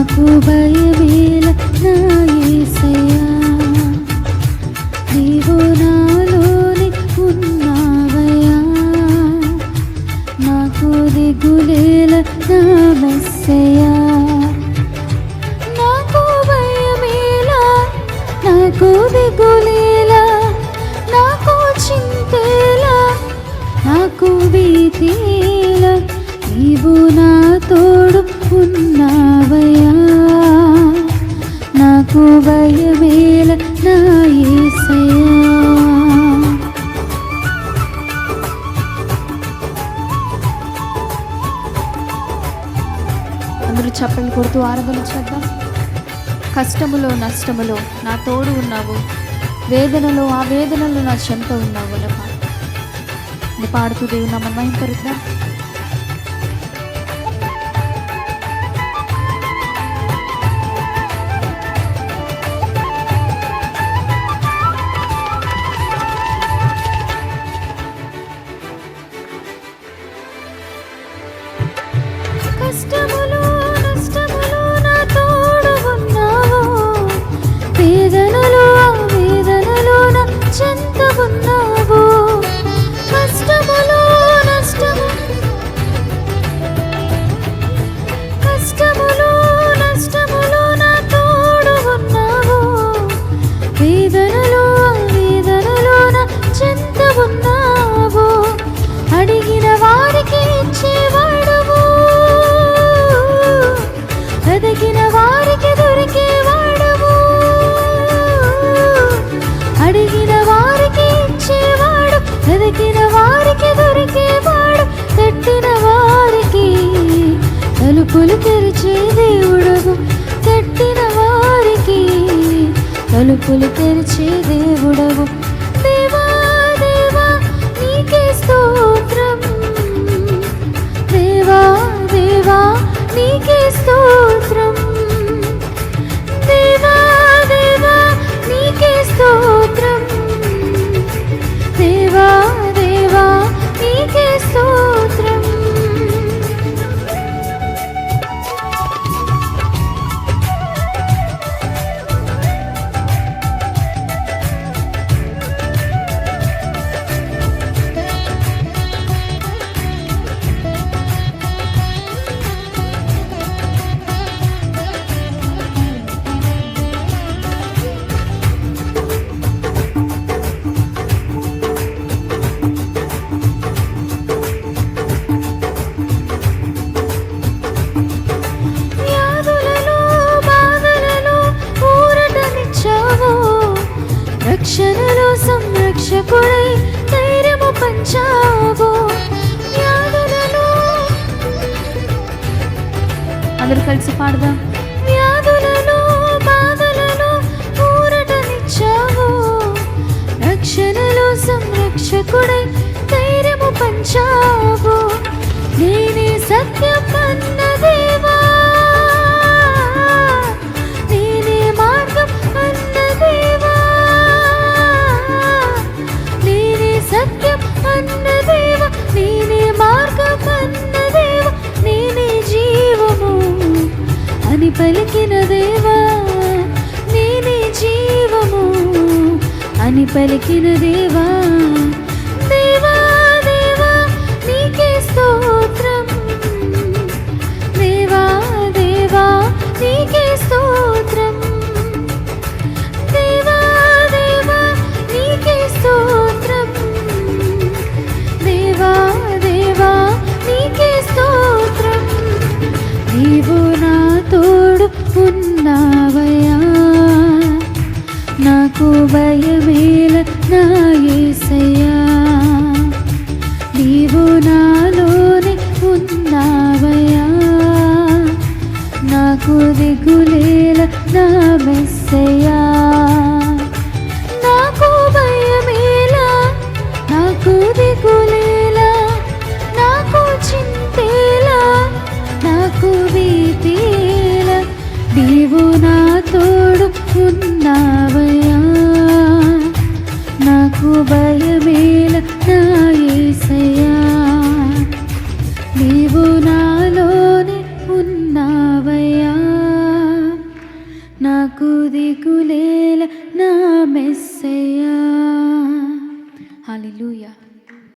నాకు భయమేల నా యేసయ్యా, నీవు నాలోనే ఉన్నావయ్యా. నాకు దిగులేల నా మెస్సయ్యా, నాకు భయమేల, నాకు దిగులేల, నాకు చింతేల, నాకు భీతిల, నీవు నా తోడు ఉన్నావయ్యా. నాకు భయమేల నా యేసయ్యా. అందరూ చప్పట్లు కొడుతూ ఆరాధన చేద్దాం. కష్టములో నష్టములో నా తోడు ఉన్నావు, వేదనలో ఆ వేదనలో నా చెంత ఉన్నావు అని పాడుతూ దేవుని నామమున మహిమపరుద్దాం. కష్టములో నష్టములో నా తోడు ఉన్నావు, వేదనలో ఆ వేదనలో నా చెంత ఉన్నావు. కష్టములో నష్టము, కష్టములో నష్టములో నా తోడు ఉన్నావు, వేదనలో ఆ వేదనలో నా చెంత ఉన్నావు. అడిగిన వారికి ఇచ్చేవాడువు, వెతికిన వారికి దొరికేవాడువు. అడిగిన వారికి ఇచ్చేవాడు, వెతికిన వారికి దొరికేవాడు. తట్టిన వారికి తలుపులు తెరిచే దేవుడవు, తట్టిన వారికి తలుపులు తెరిచే దేవుడవు. దేవా దేవా నీకే స్తోత్రం, దేవా దేవా నీకే స్తోత్రం, దేవా దేవా నీకే స్తోత్రం, దేవా దేవా నీకే స్తోత్రం. రక్షణలో సంరక్షకుడై ధైర్యము పంచావు. వ్యాధులలో అందరూ కలిసి పాడదాం. వ్యాధులలో బాధలలో ఊరటనిచ్చావు, రక్షణలో సంరక్షకుడై ధైర్యము పంచావు. నేనే సత్యం అన్న దేవా, నేనే మార్గం అన్న దేవా, సత్యం అన్న దేవ, నేనే మార్గం అన్న దేవ, నేనే జీవము అని పలికిన దేవా, నేనే జీవము అని పలికిన దేవా. దేవా దేవా నీకే స్తోత్రం, దేవా దేవా నీకే స్తోత్రం, దేవా దేవా నీకే స్తోత్రం, దేవా దేవా నీకే స్తోత్రం. నీవు నా తోడు